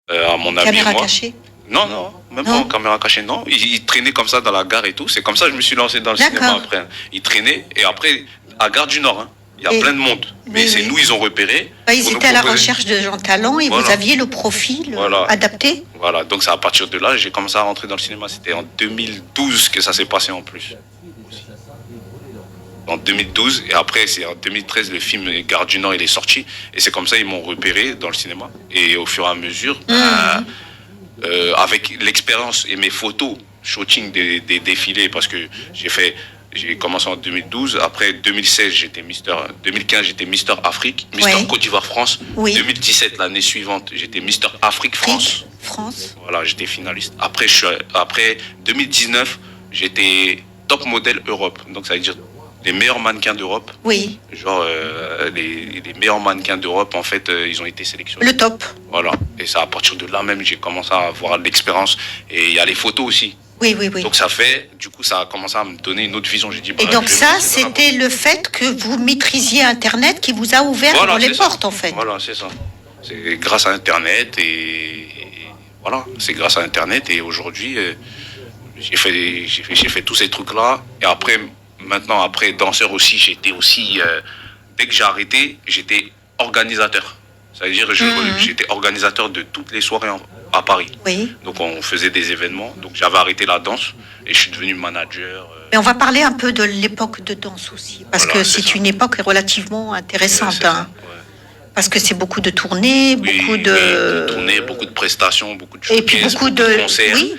à mon avis, Caméra moi. cachée? Non, non, même pas Non. en caméra cachée, non. Il traînait comme ça dans la gare et tout. C'est comme ça que je me suis lancé dans le cinéma D'accord. après. Il traînait et après, à Gare du Nord, hein, il y a Et- plein de monde. Mais oui, c'est oui. nous, ils ont repéré. Ils pour nous étaient à la proposer. recherche de gens talents et vous Voilà. aviez le profil Voilà. adapté? Voilà, donc c'est à partir de là, j'ai commencé à rentrer dans le cinéma. C'était en 2012 que ça s'est passé en plus. En 2012, et après, c'est en 2013, le film Gare du Nord, il est sorti. Et c'est comme ça, ils m'ont repéré dans le cinéma. Et au fur et à mesure, avec l'expérience et mes photos, shooting des défilés, parce que j'ai commencé en 2012. Après 2016, 2015, j'étais Mister Afrique, Mister Ouais. Côte d'Ivoire France. Oui. 2017, l'année suivante, j'étais Mister Afrique France. France. Voilà, j'étais finaliste. Après 2019, j'étais top modèle Europe. Donc ça veut dire les meilleurs mannequins d'Europe. Oui, Genre les meilleurs mannequins d'Europe, en fait, ils ont été sélectionnés. le top. Voilà. Et c'est à partir de là même, j'ai commencé à avoir de l'expérience. Et il y a les photos aussi. Oui, oui, oui. Donc du coup, ça a commencé à me donner une autre vision. J'ai dit, Et bah, donc je vais ça, me lancer dans la c'était le fait que vous maîtrisiez Internet qui vous a ouvert Voilà, les c'est ça. portes, en fait. Voilà, c'est ça. C'est grâce à Internet et voilà, c'est grâce à Internet et aujourd'hui j'ai fait tous ces trucs là et après danseur aussi, dès que j'ai arrêté, j'étais organisateur. C'est-à-dire j'étais organisateur de toutes les soirées à Paris. Oui. Donc on faisait des événements, donc j'avais arrêté la danse et je suis devenu manager. Mais on va parler un peu de l'époque de danse aussi, parce Voilà, que c'est c'est ça. une époque relativement intéressante. C'est ça, Hein. ouais. Parce que c'est beaucoup de tournées, beaucoup de tournées, beaucoup de prestations, beaucoup de et puis showcases, beaucoup de concerts. oui.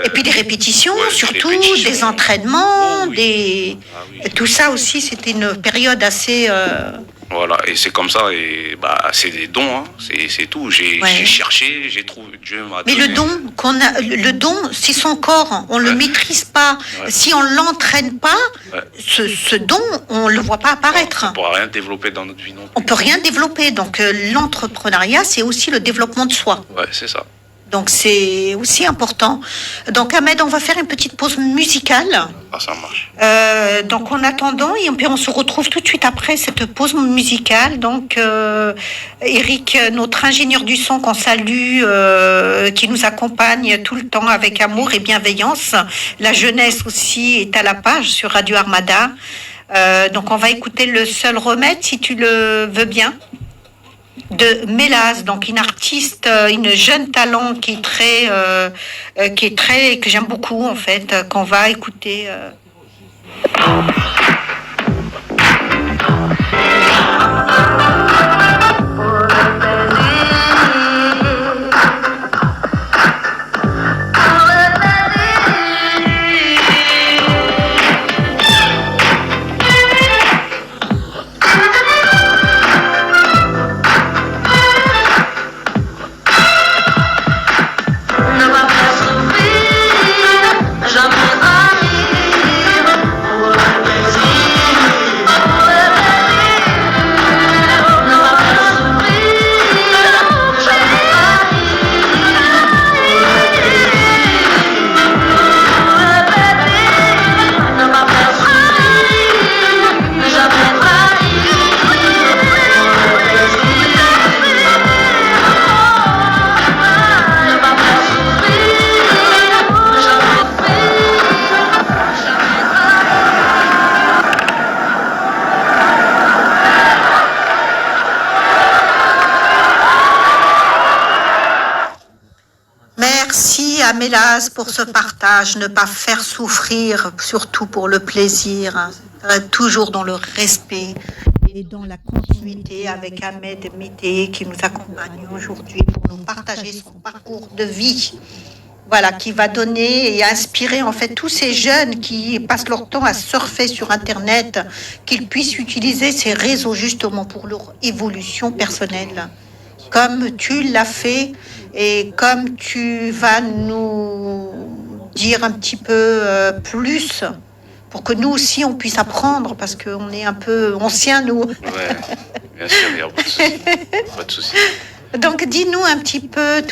Et puis des répétitions, ouais, des surtout, répétitions. des entraînements, Oh, oui. des oui. tout ça aussi, c'était une période assez. Voilà, et c'est comme ça, et bah c'est des dons, hein. C'est tout. J'ai cherché, j'ai trouvé, Dieu m'a Mais donné. le don, c'est son corps, on le maîtrise pas. Ouais. Si on l'entraîne pas, Ouais. ce don, on le voit pas apparaître. On ne pourra rien développer dans notre vie non On plus. peut rien développer. Donc l'entrepreneuriat, c'est aussi le développement de soi. Ouais, c'est ça. Donc c'est aussi important. Donc Ahmed, on va faire une petite pause musicale. Ah, ça marche. Donc en attendant, et puis on se retrouve tout de suite après cette pause musicale. Donc Eric, notre ingénieur du son qu'on salue, qui nous accompagne tout le temps avec amour et bienveillance. La jeunesse aussi est à la page sur Radio Armada. Donc on va écouter Le Seul Remède, si tu le veux bien, de Mélaz, donc une artiste, une jeune talent que j'aime beaucoup en fait, qu'on va écouter. Ne va pas souffrir, jamais trahir pour le plaisir, pour le plaisir. Ne va pas souffrir, jamais trahir pour le plaisir, pour le plaisir. Ne va pas souffrir, jamais trahir pour le plaisir. Ne va pas souffrir, Merci à Mélaz pour ce partage, ne pas faire souffrir, surtout pour le plaisir, hein. Toujours dans le respect et dans la continuité avec Ahmed Mété qui nous accompagne aujourd'hui pour nous partager son parcours de vie. Voilà, qui va donner et inspirer en fait tous ces jeunes qui passent leur temps à surfer sur Internet, qu'ils puissent utiliser ces réseaux justement pour leur évolution personnelle. Comme tu l'as fait et comme tu vas nous dire un petit peu plus pour que nous aussi on puisse apprendre parce qu'on est un peu anciens nous. Ouais, bien sûr, il n'y a pas de souci. Pas de souci. Donc dis-nous un petit peu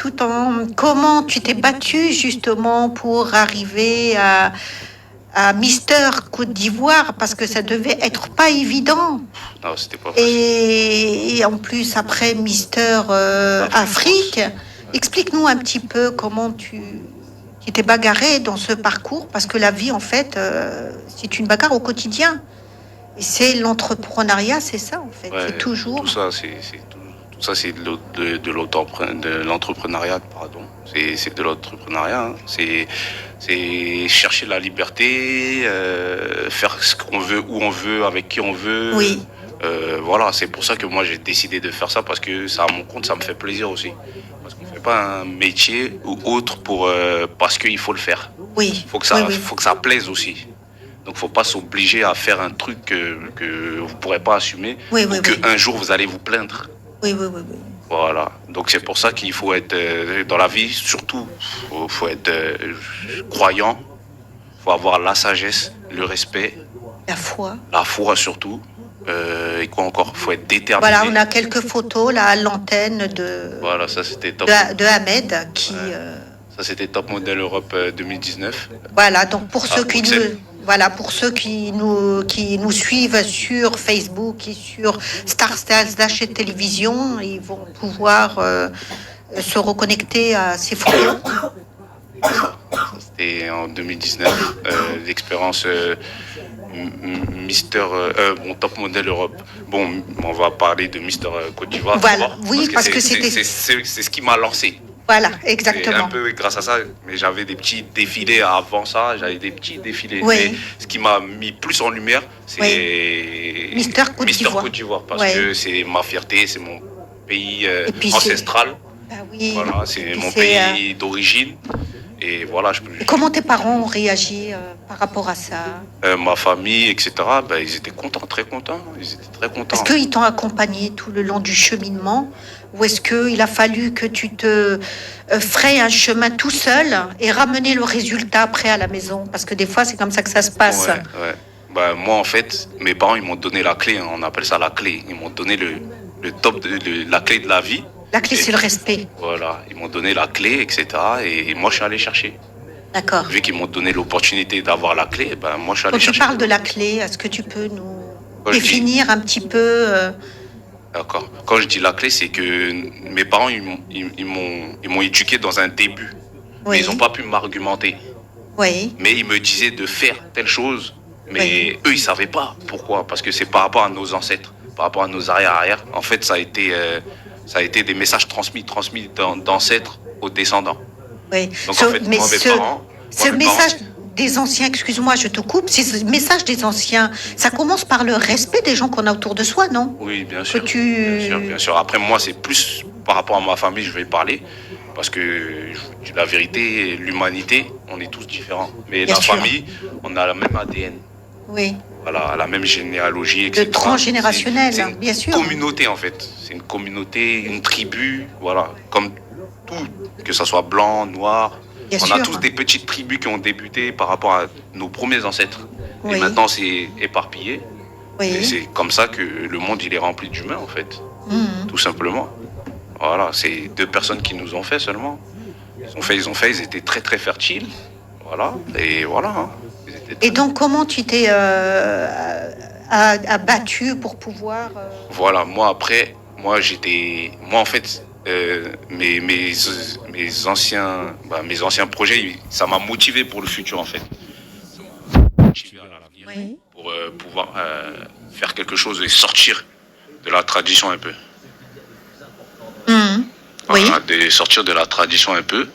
comment tu t'es battu justement pour arriver à Mister Côte d'Ivoire parce que ça devait être pas évident. Non, c'était pas facile. Et en plus après Mister Afrique, Explique-nous un petit peu comment tu t'es bagarré dans ce parcours, parce que la vie, en fait, c'est une bagarre au quotidien. Et c'est l'entrepreneuriat, c'est ça, en fait. Ouais, C'est toujours. tout ça, c'est de l'entrepreneuriat, pardon. C'est de l'entrepreneuriat, hein. C'est chercher la liberté, faire ce qu'on veut, où on veut, avec qui on veut. Oui, Voilà, c'est pour ça que moi j'ai décidé de faire ça, parce que ça, à mon compte, ça me fait plaisir aussi. Parce qu'on ne fait pas un métier ou autre parce qu'il faut le faire. oui, Faut que oui, ça, oui, faut que ça plaise aussi. Donc, faut pas s'obliger à faire un truc que vous pourrez pas assumer, oui, ou oui, oui, qu'un jour vous allez vous plaindre. oui, oui, oui, oui. Voilà. Donc, c'est pour ça qu'il faut être dans la vie, surtout, faut être croyant, faut avoir la sagesse, le respect, La foi. la foi surtout. Et quoi encore? Faut être déterminé. Voilà, on a quelques photos là à l'antenne Voilà, ça c'était top. de Ahmed qui. Ouais. Ça c'était Top Model Europe 2019. Voilà, donc pour ceux qui nous, Bruxelles. voilà, pour ceux qui nous suivent sur Facebook et sur Star Stars et Télévision, ils vont pouvoir se reconnecter à ces photos. C'était en 2019, l'expérience Top Model Europe. Bon, on va parler de Mister Côte d'Ivoire. Voilà, d'abord, oui, parce que c'est c'était- c'est ce qui m'a lancé. Voilà, C'est exactement. un peu grâce à ça, mais j'avais des petits défilés avant ça, j'avais des petits défilés. Oui. Mais ce qui m'a mis plus en lumière, c'est Mister Côte d'Ivoire. Côte d'Ivoire, parce Ouais. que c'est ma fierté, c'est mon pays Et puis c'est- ancestral. Ah oui. Voilà, Et c'est puis mon c'est, pays d'origine. Et voilà, Et comment tes parents ont réagi par rapport à ça? ma famille, etc., ben, ils étaient contents, très contents. Ils étaient très contents. Est-ce qu'ils t'ont accompagné tout le long du cheminement ou est-ce qu'il a fallu que tu te frayes un chemin tout seul et ramener le résultat après à la maison? Parce que des fois, c'est comme ça que ça se passe. Ouais, ouais. Ben, moi, en fait, mes parents, ils m'ont donné la clé, hein, on appelle ça la clé. Ils m'ont donné le top, la clé de la vie. La clé, Et- c'est le respect. Voilà, ils m'ont donné la clé, etc. Et moi, je suis allé chercher. D'accord. Vu qu'ils m'ont donné l'opportunité d'avoir la clé, ben, moi, je suis allé Quand tu chercher. parles de la clé, est-ce que tu peux nous Quand je dis- définir un petit peu D'accord. Quand je dis la clé, c'est que mes parents, ils m'ont éduqué dans un début. Mais Oui, ils n'ont pas pu m'argumenter. oui, Mais ils me disaient de faire telle chose. Mais Oui. eux, ils savaient pas. Pourquoi? Parce que c'est par rapport à nos ancêtres, par rapport à nos arrière-arrière. En fait, ça a été des messages transmis d'ancêtres aux descendants. oui. Donc, Ce- en fait, mais moi, mes ce, parents... ce moi, mes parents- message des anciens, excuse-moi, je te coupe, ce message des anciens, ça commence par le respect des gens qu'on a autour de soi, non? Oui, bien sûr. tu- Bien sûr, bien sûr. Après, moi, c'est plus par rapport à ma famille, je vais parler. Parce que la vérité, l'humanité, on est tous différents. Mais Bien la sûr. famille, on a la même ADN. Oui, Voilà, la même généalogie, etc. le transgénérationnel, C'est bien sûr. une communauté, en fait. C'est une communauté, une tribu, voilà. Comme tout, que ce soit blanc, noir. Bien On sûr. a tous des petites tribus qui ont débuté par rapport à nos premiers ancêtres. Oui. Et maintenant, c'est éparpillé. Et Oui. c'est comme ça que le monde, il est rempli d'humains, en fait. Mhm. Tout simplement. Voilà, c'est deux personnes qui nous ont fait seulement. Ils ont fait, ils étaient très très fertiles. Voilà, et voilà. Hein. Ils étaient très- Et donc, comment tu t'es abattu pour pouvoir... Voilà, moi après, moi en fait, mes anciens projets, ça m'a motivé pour le futur en fait. Ça m'a motivé à l'avenir Oui. pour pouvoir faire quelque chose et sortir de la tradition un peu. Mhm. Oui, Voilà, de sortir de la tradition un peu.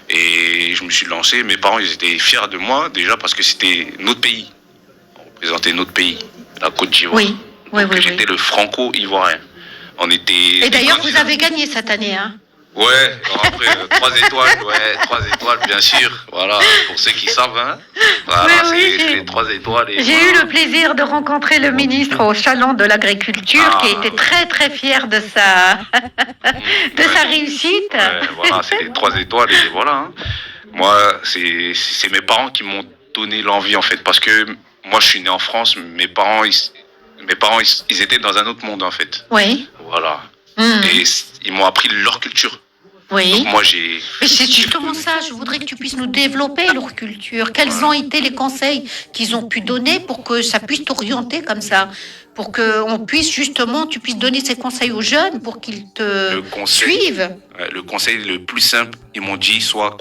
Et je me suis lancé. Mes parents, ils étaient fiers de moi, déjà parce que c'était notre pays. On représentait notre pays, la Côte d'Ivoire. Oui, oui, Donc, oui, j'étais oui. le franco-ivoirien. On était... Et d'ailleurs, vous avez gagné cette année, hein? Ouais, alors après, 3 étoiles, ouais, 3 étoiles, bien sûr. Voilà, pour ceux qui savent, hein. Voilà, Oui, oui, c'est j'ai- les 3 étoiles. Et J'ai voilà. eu le plaisir de rencontrer le ministre au Salon de l'Agriculture qui Ah, était oui. très très fier de sa réussite. Ouais, voilà, c'est les 3 étoiles et voilà. Hein. Moi, c'est mes parents qui m'ont donné l'envie en fait, parce que moi, je suis né en France, mes parents, ils étaient dans un autre monde en fait. Oui, Voilà. Mhm. Et ils m'ont appris leur culture. oui. Donc moi, j'ai... Et c'est justement ça, je voudrais que tu puisses nous développer leur culture. Quels ont été les conseils qu'ils ont pu donner pour que ça puisse t'orienter comme ça? pour que tu puisses donner ces conseils aux jeunes pour qu'ils te Le conseil, suivent. le conseil le plus simple, ils m'ont dit, sois